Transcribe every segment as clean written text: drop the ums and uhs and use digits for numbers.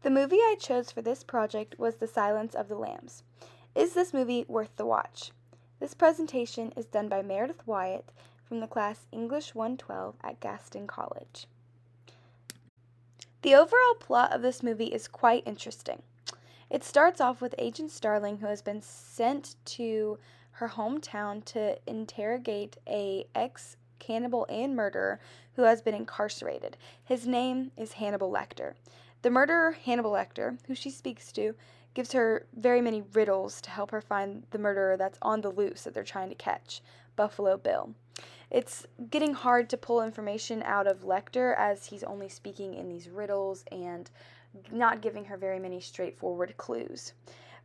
The movie I chose for this project was The Silence of the Lambs. Is this movie worth the watch? This presentation is done by Meredith Wyatt from the class English 112 at Gaston College. The overall plot of this movie is quite interesting. It starts off with Agent Starling, who has been sent to her hometown to interrogate a ex-cannibal and murderer who has been incarcerated. His name is Hannibal Lecter. The murderer, Hannibal Lecter, who she speaks to, gives her very many riddles to help her find the murderer that's on the loose that they're trying to catch, Buffalo Bill. It's getting hard to pull information out of Lecter as he's only speaking in these riddles and not giving her very many straightforward clues.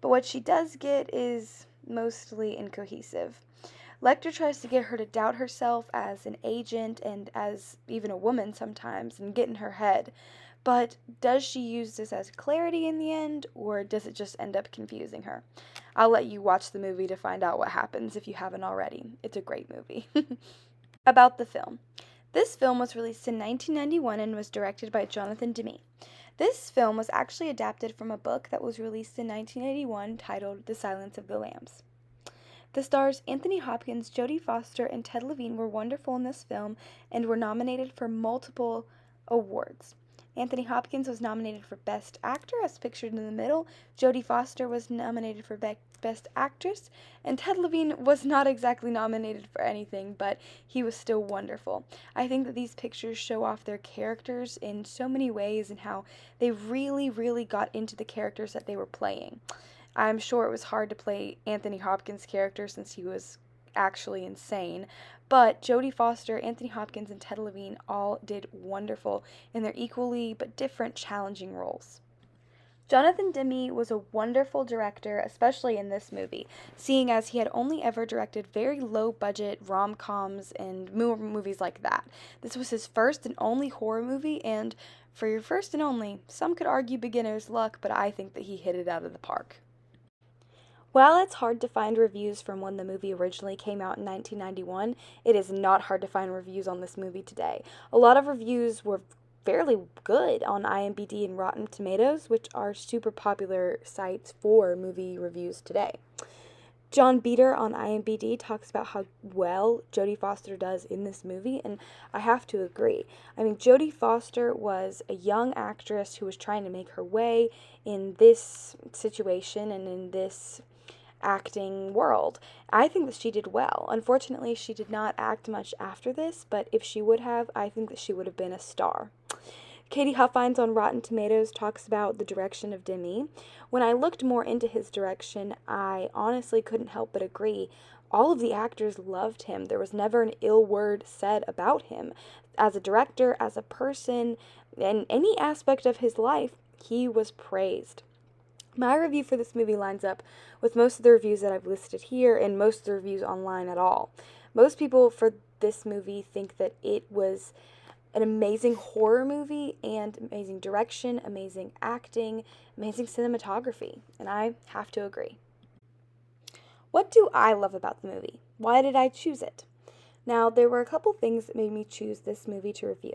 But what she does get is mostly incohesive. Lecter tries to get her to doubt herself as an agent and as even a woman sometimes and get in her head. But does she use this as clarity in the end, or does it just end up confusing her? I'll let you watch the movie to find out what happens if you haven't already. It's a great movie. About the film. This film was released in 1991 and was directed by Jonathan Demme. This film was actually adapted from a book that was released in 1981 titled The Silence of the Lambs. The stars Anthony Hopkins, Jodie Foster, and Ted Levine were wonderful in this film and were nominated for multiple awards. Anthony Hopkins was nominated for Best Actor, as pictured in the middle. Jodie Foster was nominated for Best Actress, and Ted Levine was not exactly nominated for anything, but he was still wonderful. I think that these pictures show off their characters in so many ways and how they really, really got into the characters that they were playing. I'm sure it was hard to play Anthony Hopkins' character since he was actually insane, but Jodie Foster, Anthony Hopkins, and Ted Levine all did wonderful in their equally but different challenging roles. Jonathan Demme was a wonderful director, especially in this movie, seeing as he had only ever directed very low-budget rom-coms and movies like that. This was his first and only horror movie, and for your first and only, some could argue beginner's luck, but I think that he hit it out of the park. While it's hard to find reviews from when the movie originally came out in 1991, it is not hard to find reviews on this movie today. A lot of reviews were fairly good on IMDb and Rotten Tomatoes, which are super popular sites for movie reviews today. John Beater on IMDb talks about how well Jodie Foster does in this movie, and I have to agree. I mean, Jodie Foster was a young actress who was trying to make her way in this situation and in this acting world. I think that she did well. Unfortunately, she did not act much after this, but if she would have, I think that she would have been a star. Katie Huffines on Rotten Tomatoes talks about the direction of Demme. When I looked more into his direction, I honestly couldn't help but agree. All of the actors loved him. There was never an ill word said about him. As a director, as a person, in any aspect of his life, he was praised. My review for this movie lines up with most of the reviews that I've listed here and most of the reviews online at all. Most people for this movie think that it was an amazing horror movie and amazing direction, amazing acting, amazing cinematography, and I have to agree. What do I love about the movie? Why did I choose it? Now, there were a couple things that made me choose this movie to review.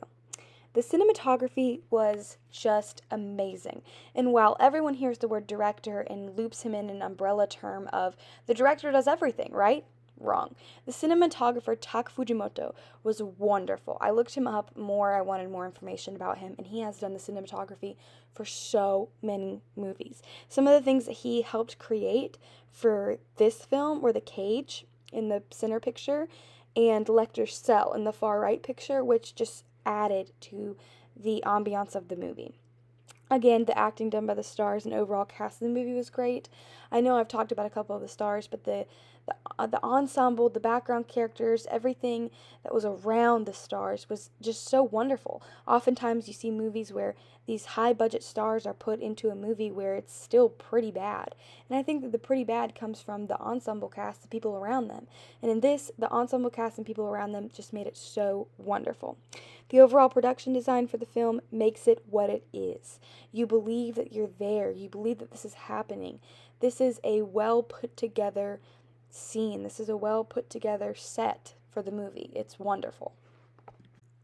The cinematography was just amazing. And while everyone hears the word director and loops him in an umbrella term of the director does everything, right? Wrong. The cinematographer Tak Fujimoto was wonderful. I looked him up more. I wanted more information about him, and he has done the cinematography for so many movies. Some of the things that he helped create for this film were the cage in the center picture and Lecter's cell in the far right picture, which just added to the ambiance of the movie. Again, the acting done by the stars and overall cast of the movie was great. I know I've talked about a couple of the stars, but the ensemble, the background characters, everything that was around the stars was just so wonderful. Oftentimes you see movies where these high-budget stars are put into a movie where it's still pretty bad. And I think that the pretty bad comes from the ensemble cast, the people around them. And in this, the ensemble cast and people around them just made it so wonderful. The overall production design for the film makes it what it is. You believe that you're there. You believe that this is happening. This is a well put together scene. This is a well put together set for the movie. It's wonderful.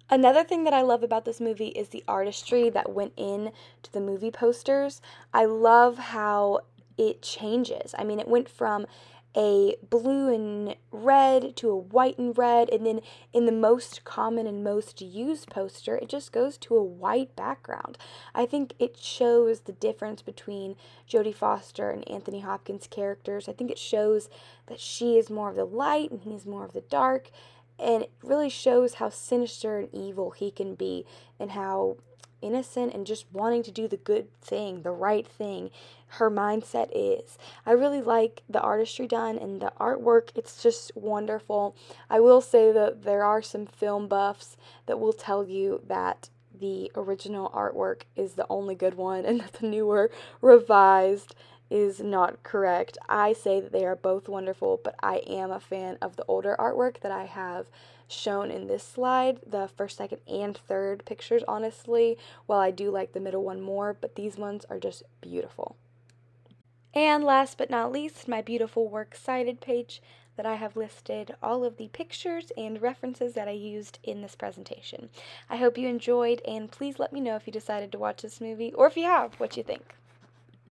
Another thing that I love about this movie is the artistry that went in to the movie posters. I love how it changes. I mean, it went from a blue and red to a white and red, and then in the most common and most used poster, it just goes to a white background. I think it shows the difference between Jodie Foster and Anthony Hopkins' characters. I think it shows that she is more of the light and he's more of the dark, and it really shows how sinister and evil he can be, and how innocent and just wanting to do the good thing, the right thing, her mindset is. I really like the artistry done and the artwork. It's just wonderful. I will say that there are some film buffs that will tell you that the original artwork is the only good one and that the newer revised is not correct. I say that they are both wonderful, but I am a fan of the older artwork that I have shown in this slide, the first, second, and third pictures, honestly, while I do like the middle one more, but these ones are just beautiful. And last but not least, my beautiful works cited page that I have listed all of the pictures and references that I used in this presentation. I hope you enjoyed, and please let me know if you decided to watch this movie, or if you have, what you think.